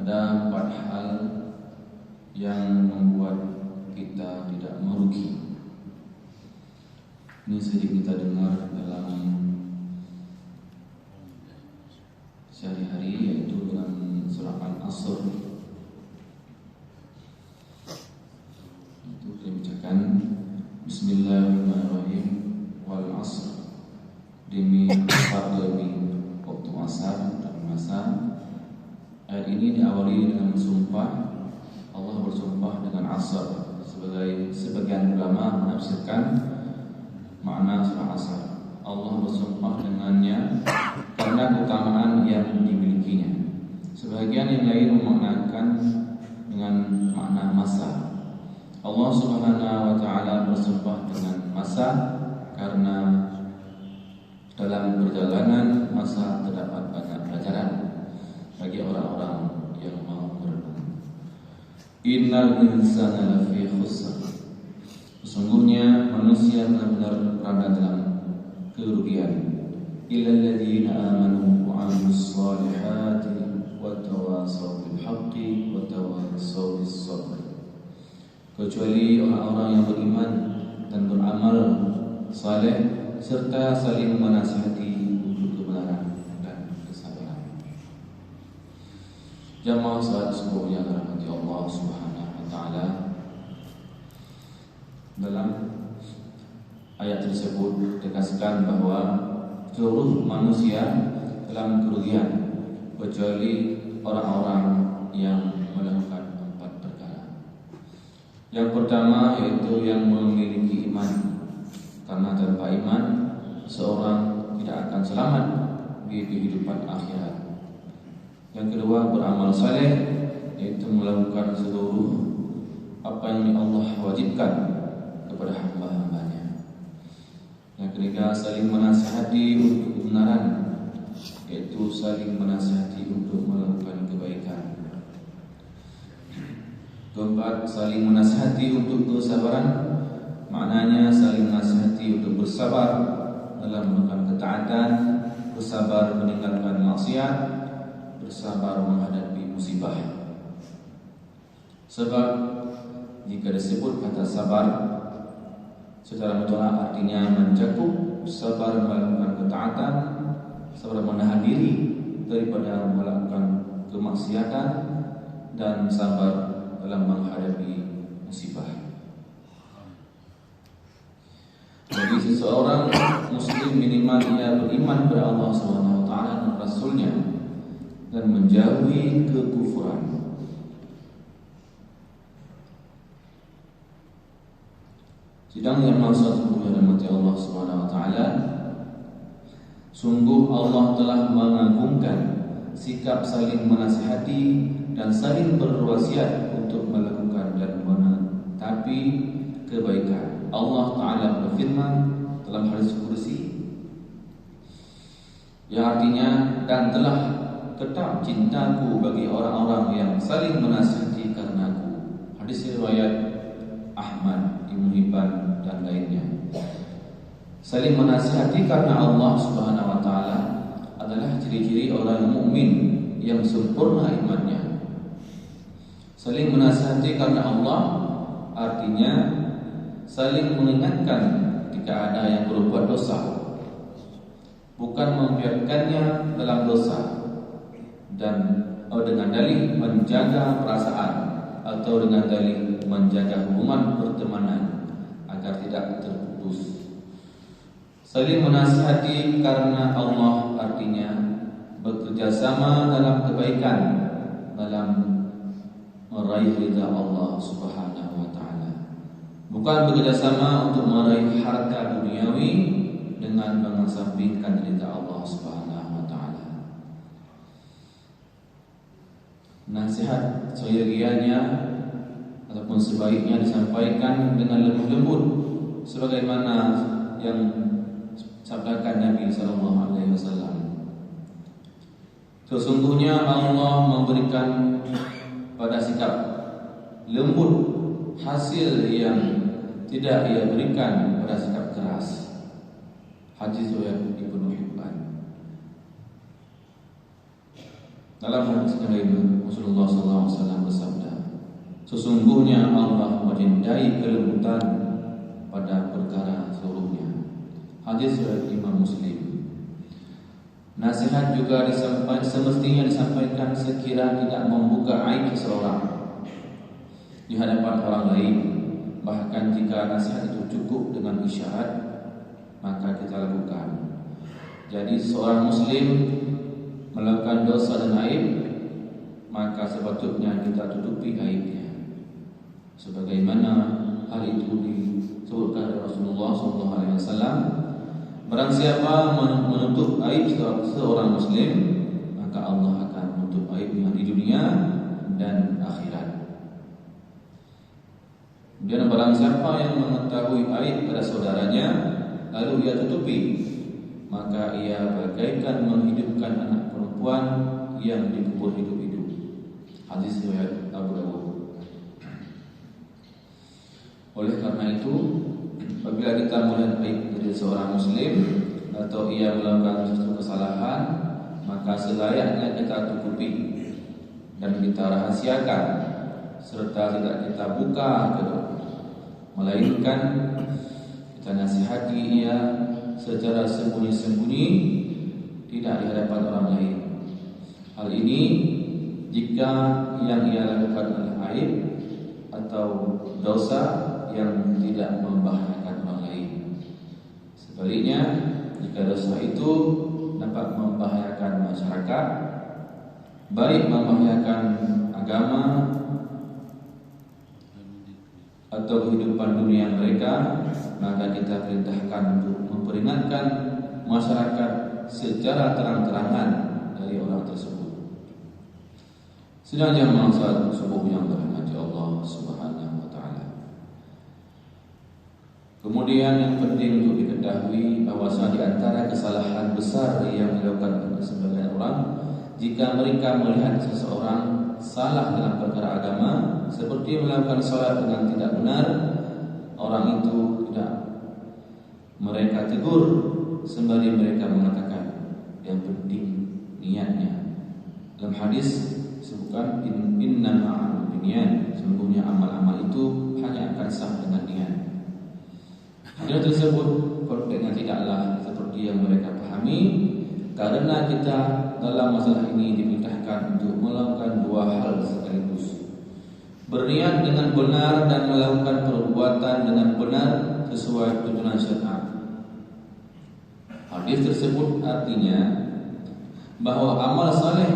Ada 4 hal yang membuat kita tidak merugi. Ini sering kita dengar dalam sehari-hari, yaitu dalam surah Al-Asr. Itu kita bacakan Bismillahirrahmanirrahim, wal asr, demi waktu asar dan masa. Ayat ini diawali dengan sumpah. Allah bersumpah dengan asar. Sebagian ulama menafsirkan makna surah asar, Allah bersumpah dengannya karena keutamaan yang dimilikinya. Sebagian yang lain memaknakan dengan makna masa. Allah Subhanahu wa ta'ala bersumpah dengan masa karena dalam perjalanan masa terdapat banyak pelajaran bagi orang-orang yang mau merenung. Innal insana lafi khusr. Sesungguhnya manusia benar-benar berada dalam kerugian. Illal ladzina amanu wa 'amilus shalihati wa tawassaw bil haqqi wa tawassaw bis sabr. Kecuali orang-orang yang beriman dan beramal saleh serta saling menasihati untuk kebenaran dan kesabaran. Jamaah salat subuh yang dirahmati Allah Subhanahu wa taala, dalam ayat tersebut ditegaskan bahwa seluruh manusia dalam kerugian kecuali orang-orang yang melakukan 4 perkara. Yang pertama yaitu yang memiliki iman, karena tanpa iman seorang tidak akan selamat di kehidupan akhirat. Yang kedua beramal saleh, yaitu melakukan seluruh apa yang Allah wajibkan kepada hamba-hambanya. Yang ketiga saling menasihati untuk kebenaran, yaitu saling menasihati untuk melakukan kebaikan. Keempat, saling menasihati untuk kesabaran, maknanya saling menasihati untuk bersabar dalam melakukan ketaatan, bersabar meninggalkan maksiat, bersabar menghadapi musibah. Sebab jika disebut kata sabar secara mutlak artinya mencakup sabar melakukan ketaatan, sabar menahan diri daripada melakukan kemaksiatan, dan sabar dalam menghadapi musibah. Bagi seseorang muslim minimal ia beriman kepada Allah SWT dan Rasulnya dan menjauhi kekufuran. Sidang yang maksud dirahmati Allah SWT, sungguh Allah telah mengagungkan sikap saling menasihati dan saling berwasiat untuk melakukan dan menetapi kebaikan. Allah Ta'ala berfirman dalam hadis kursi yang artinya, dan telah tetap cintaku bagi orang-orang yang saling menasihati karenaku. Hadis riwayat Ahmad, Ibnu Hibban dan lainnya. Saling menasihati karena Allah Subhanahu wa taala adalah ciri-ciri orang mukmin yang sempurna imannya. Saling menasihati karena Allah artinya saling mengingatkan jika ada yang berbuat dosa, bukan membiarkannya dalam dosa, dan dengan dalih menjaga perasaan atau dengan dalih menjaga hubungan pertemanan agar tidak terputus. Saling menasihati karena Allah artinya bekerja sama dalam kebaikan, dalam meraih ridha Allah Subhanahu wa taala. Bukan bekerja sama untuk meraih harta duniawi dengan mengesampingkan ridha Allah Subhanahu wa taala. Nasihat seyogianya ataupun sebaiknya disampaikan dengan lemah lembut, sebagaimana yang sabdakan Nabi sallallahu alaihi wasallam. Sesungguhnya Allah memberikan pada sikap lembut hasil yang tidak ia berikan pada sikap keras. Hadis riwayat Ibnu Hibban. Dalam hadis yang lain Rasulullah SAW bersabda, sesungguhnya Allah mencintai kelembutan pada perkara seluruhnya. Hadis riwayat Imam Muslim. Nasihat juga semestinya disampaikan sekiranya tidak membuka aib seseorang di hadapan orang lain. Bahkan jika nasihat itu cukup dengan isyarat, maka kita lakukan. Jadi seorang muslim melakukan dosa dan aib, maka sepatutnya kita tutupi aibnya. Sebagaimana hal itu disebutkan oleh Rasulullah SAW, barang siapa menutup aib seorang muslim, maka Allah akan menutup aibnya di dunia dan akhirat. Dan barang siapa yang mengetahui aib pada saudaranya lalu ia tutupi, maka ia bagaikan menghidupkan anak perempuan yang dikubur hidup-hidup. Hadis riwayat Abu Dawud. Oleh karena itu, apabila kita melihat aib dari seorang muslim atau ia melakukan sesuatu kesalahan, maka selayaknya kita tutupi dan kita rahasiakan, serta tidak kita buka melainkan kita nasihati ia secara sembunyi-sembunyi, tidak di hadapan orang lain. Hal ini jika yang ia lakukan adalah aib atau dosa yang tidak membahayakan orang lain. Sebaliknya, jika dosa itu dapat membahayakan masyarakat, baik membahayakan agama atau kehidupan dunia mereka, maka kita perintahkan untuk memperingatkan masyarakat secara terang-terangan dari orang tersebut. Sedang jamaah salat subuh yang dirahmati Allah Subhanahu wa taala. Kemudian yang penting untuk diketahui bahwa di antara kesalahan besar yang dilakukan oleh sebagian orang, jika mereka melihat seseorang salah dalam perkara agama, seperti melakukan salat dengan tidak benar, orang itu tidak mereka tegur, sembari mereka mengatakan yang penting niatnya. Dalam hadis disebutkan innama binniyan, sesungguhnya amal-amal itu hanya akan sah dengan niat. Hal tersebut konteksnya tidaklah seperti yang mereka pahami, karena kita dalam masalah ini diperintahkan untuk melakukan dua hal sekaligus: berniat dengan benar dan melakukan perbuatan dengan benar sesuai tuntunan syariat. Hadis tersebut artinya bahwa amal saleh